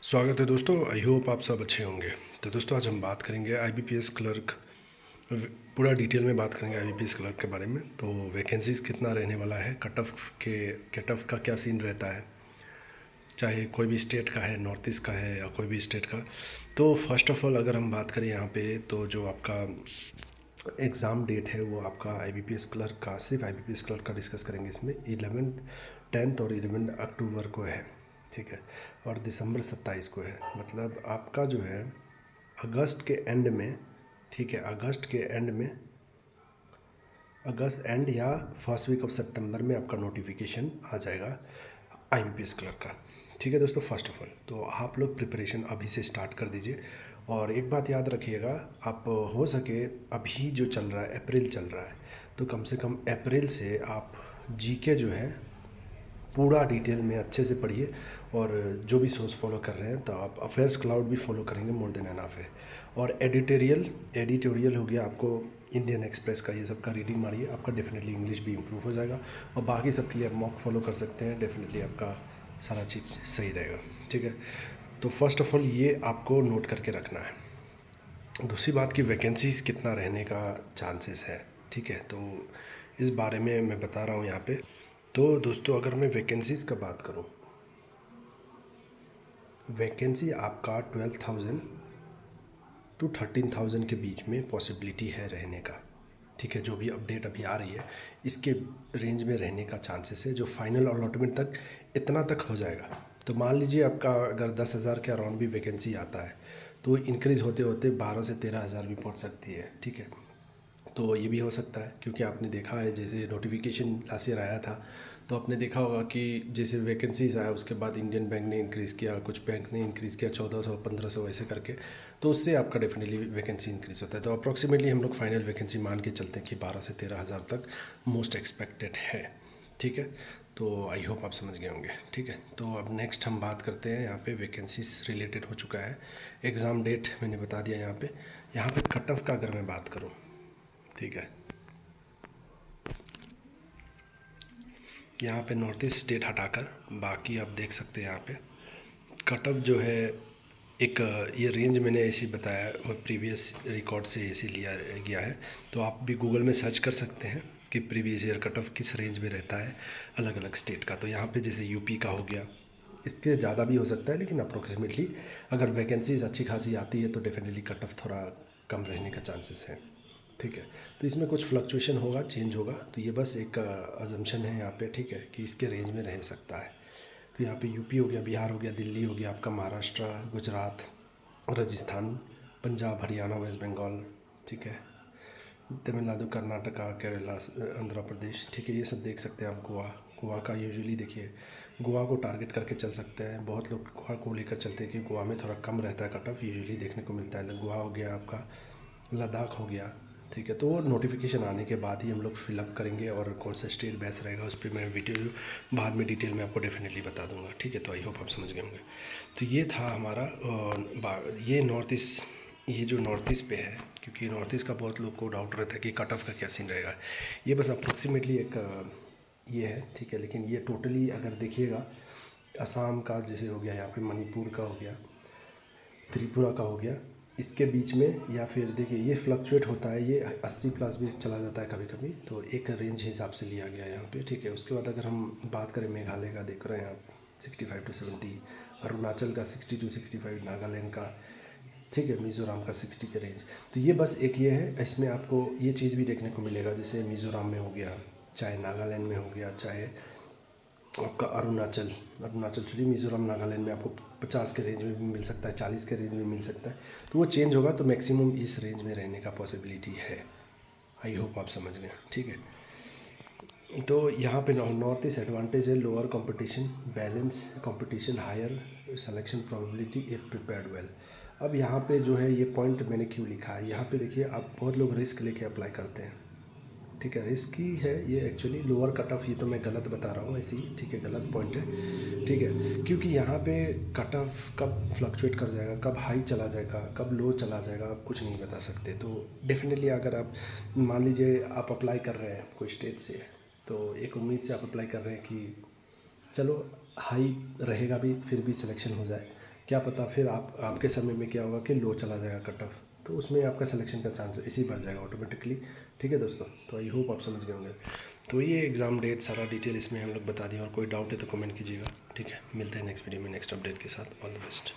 स्वागत है दोस्तों। आई होप आप सब अच्छे होंगे। तो दोस्तों आज हम बात करेंगे आईबीपीएस क्लर्क, पूरा डिटेल में बात करेंगे आईबीपीएस क्लर्क के बारे में। तो वैकेंसीज़ कितना रहने वाला है, कट ऑफ का क्या सीन रहता है, चाहे कोई भी स्टेट का है, नॉर्थ ईस्ट का है या कोई भी स्टेट का। तो फर्स्ट ऑफ ऑल अगर हम बात करें यहाँ पे, तो जो आपका एग्ज़ाम डेट है वो आपका आईबीपीएस क्लर्क का, सिर्फ आईबीपीएस क्लर्क का डिस्कस करेंगे इसमें, 11 10 और 11 अक्टूबर को है, ठीक है। और दिसंबर 27 को है। मतलब आपका जो है अगस्त के एंड में, ठीक है, अगस्त एंड या फर्स्ट वीक ऑफ सितंबर में आपका नोटिफिकेशन आ जाएगा आईबीपीएस क्लर्क का, ठीक है दोस्तों। फर्स्ट ऑफ ऑल तो आप लोग प्रिपरेशन अभी से स्टार्ट कर दीजिए। और एक बात याद रखिएगा, आप हो सके अभी जो चल रहा है अप्रैल चल रहा है, तो कम से कम अप्रैल से आप जीके जो है पूरा डिटेल में अच्छे से पढ़िए। और जो भी सोर्स फॉलो कर रहे हैं तो आप अफेयर्स क्लाउड भी फॉलो करेंगे, मोर देन एनफ है। और एडिटोरियल हो गया, आपको इंडियन एक्सप्रेस का ये सब का रीडिंग मारिए, आपका डेफिनेटली इंग्लिश भी इम्प्रूव हो जाएगा। और बाकी सब के लिए आप मॉक फॉलो कर सकते हैं, डेफिनेटली आपका सारा चीज़ सही रहेगा, ठीक है। तो फर्स्ट ऑफ ऑल ये आपको नोट करके रखना है। दूसरी बात की वैकेंसीज़ कितना रहने का चांसेस है, ठीक है। तो इस बारे में मैं बता रहा हूँ यहाँ पे। तो दोस्तों अगर मैं वैकेंसीज़ का बात करूँ, वैकेंसी आपका 12,000 टू 13,000 के बीच में पॉसिबिलिटी है रहने का, ठीक है। जो भी अपडेट अभी आ रही है इसके रेंज में रहने का चांसेस है। जो फाइनल अलॉटमेंट तक इतना तक हो जाएगा। तो मान लीजिए आपका अगर 10,000 के अराउंड भी वैकेंसी आता है तो इंक्रीज़ होते होते 12 से 13,000 भी पहुंच सकती है, ठीक है। तो ये भी हो सकता है, क्योंकि आपने देखा है जैसे नोटिफिकेशन लास्ट ईयर आया था, तो आपने देखा होगा कि जैसे वैकेंसीज आया उसके बाद इंडियन बैंक ने इंक्रीज़ किया, कुछ बैंक ने इंक्रीज़ किया 1400 1500 ऐसे करके, तो उससे आपका डेफिनेटली वैकेंसी इंक्रीज़ होता है। तो अप्रॉक्सीमेटली हम लोग फाइनल वैकेंसी मान के चलते हैं कि 12 से 13,000 तक मोस्ट एक्सपेक्टेड है, ठीक है। तो आई होप आप समझ गए होंगे, ठीक है। तो अब नेक्स्ट हम बात करते हैं, यहाँ पे वैकेंसीज रिलेटेड हो चुका है, एग्ज़ाम डेट मैंने बता दिया। यहाँ पे कट ऑफ का अगर मैं बात करूँ, ठीक है, यहाँ पे नॉर्थ ईस्ट स्टेट हटाकर बाकी आप देख सकते हैं यहाँ पे कट ऑफ जो है एक, ये रेंज मैंने ऐसे ही बताया और प्रीवियस रिकॉर्ड से ऐसे लिया गया है। तो आप भी गूगल में सर्च कर सकते हैं कि प्रीवियस ईयर कट ऑफ किस रेंज में रहता है अलग अलग स्टेट का। तो यहाँ पे जैसे यूपी का हो गया, इसके ज़्यादा भी हो सकता है, लेकिन अप्रोक्सीमेटली अगर वैकेंसीज अच्छी खासी आती है तो डेफिनेटली कट ऑफ थोड़ा कम रहने का चांसेस है, ठीक है। तो इसमें कुछ फ्लक्चुएशन होगा, चेंज होगा, तो ये बस एक अजम्पशन है यहाँ पे, ठीक है, कि इसके रेंज में रह सकता है। तो यहाँ पे यूपी हो गया, बिहार हो गया, दिल्ली हो गया, आपका महाराष्ट्र, गुजरात, राजस्थान, पंजाब, हरियाणा, वेस्ट बंगाल, ठीक है, तमिलनाडु, कर्नाटका, केरला, आंध्र प्रदेश, ठीक है, ये सब देख सकते हैं आप। गोवा का यूजुअली देखिए, गोवा को टारगेट करके चल सकते हैं, बहुत लोग गोवा को लेकर चलते हैं कि गोवा में थोड़ा कम रहता है कट ऑफ, यूजुअली देखने को मिलता है। गोवा हो गया आपका, लद्दाख हो गया, ठीक है। तो वो नोटिफिकेशन आने के बाद ही हम लोग फिलअप करेंगे, और कौन सा स्टेट बेस्ट रहेगा उस पर मैं वीडियो बाद में डिटेल में आपको डेफिनेटली बता दूंगा, ठीक है। तो आई होप आप समझ गए होंगे। तो ये था हमारा ये नॉर्थ ईस्ट, ये जो नॉर्थ ईस्ट पे है, क्योंकि नॉर्थ ईस्ट का बहुत लोग को डाउट रहता है कि कट ऑफ का क्या सीन रहेगा। ये बस अप्रोक्सीमेटली एक ये है, ठीक है। लेकिन ये टोटली अगर देखिएगा, असम का जैसे हो गया, यहाँ पे मणिपुर का हो गया, त्रिपुरा का हो गया, इसके बीच में, या फिर देखिए ये फ्लक्चुएट होता है, ये 80 प्लस भी चला जाता है कभी कभी, तो एक रेंज हिसाब से लिया गया है यहाँ पे, ठीक है। उसके बाद अगर हम बात करें मेघालय का, देख रहे हैं आप 65 टू 70, अरुणाचल का 60 टू 65, नागालैंड का, ठीक है, मिज़ोरम का 60 के रेंज। तो ये बस एक ये है, इसमें आपको ये चीज़ भी देखने को मिलेगा, जैसे मिज़ोरम में हो गया, चाहे नागालैंड में हो गया, चाहे आपका अरुणाचल छोड़िए, मिज़ोरम, नागालैंड में आपको 50 के रेंज में भी मिल सकता है, 40 के रेंज में मिल सकता है। तो वो चेंज होगा, तो मैक्सिमम इस रेंज में रहने का पॉसिबिलिटी है। आई होप आप समझ गए, ठीक है। तो यहाँ पे नॉर्थ ईस्ट एडवांटेज है, lower competition, balance competition, higher selection probability if prepared well. अब यहाँ पे जो है ये पॉइंट मैंने क्यों लिखा है, यहाँ पे देखिए आप, बहुत लोग रिस्क लेके अप्लाई करते हैं, ठीक है, रिस्की है ये एक्चुअली। लोअर कट ऑफ, ये तो मैं गलत बता रहा हूँ ऐसे ही, ठीक है, गलत पॉइंट है, ठीक है। क्योंकि यहाँ पे कट ऑफ कब फ्लक्चुएट कर जाएगा, कब हाई चला जाएगा, कब लो चला जाएगा, आप कुछ नहीं बता सकते। तो डेफिनेटली अगर आप मान लीजिए आप अप्लाई कर रहे हैं कोई स्टेट से, तो एक उम्मीद से आप अप्लाई कर रहे हैं कि चलो हाई रहेगा भी, फिर भी सिलेक्शन हो जाए, क्या पता फिर आपके समय में क्या होगा कि लो चला जाएगा कट ऑफ, तो उसमें आपका सिलेक्शन का चांस इसी बढ़ जाएगा ऑटोमेटिकली। ठीक है दोस्तों, तो आई होप आप समझ गए होंगे। तो ये एग्ज़ाम डेट सारा डिटेल इसमें हम लोग बता दिए, और कोई डाउट है तो कमेंट कीजिएगा। ठीक है, मिलते हैं नेक्स्ट वीडियो में नेक्स्ट अपडेट के साथ। All the best.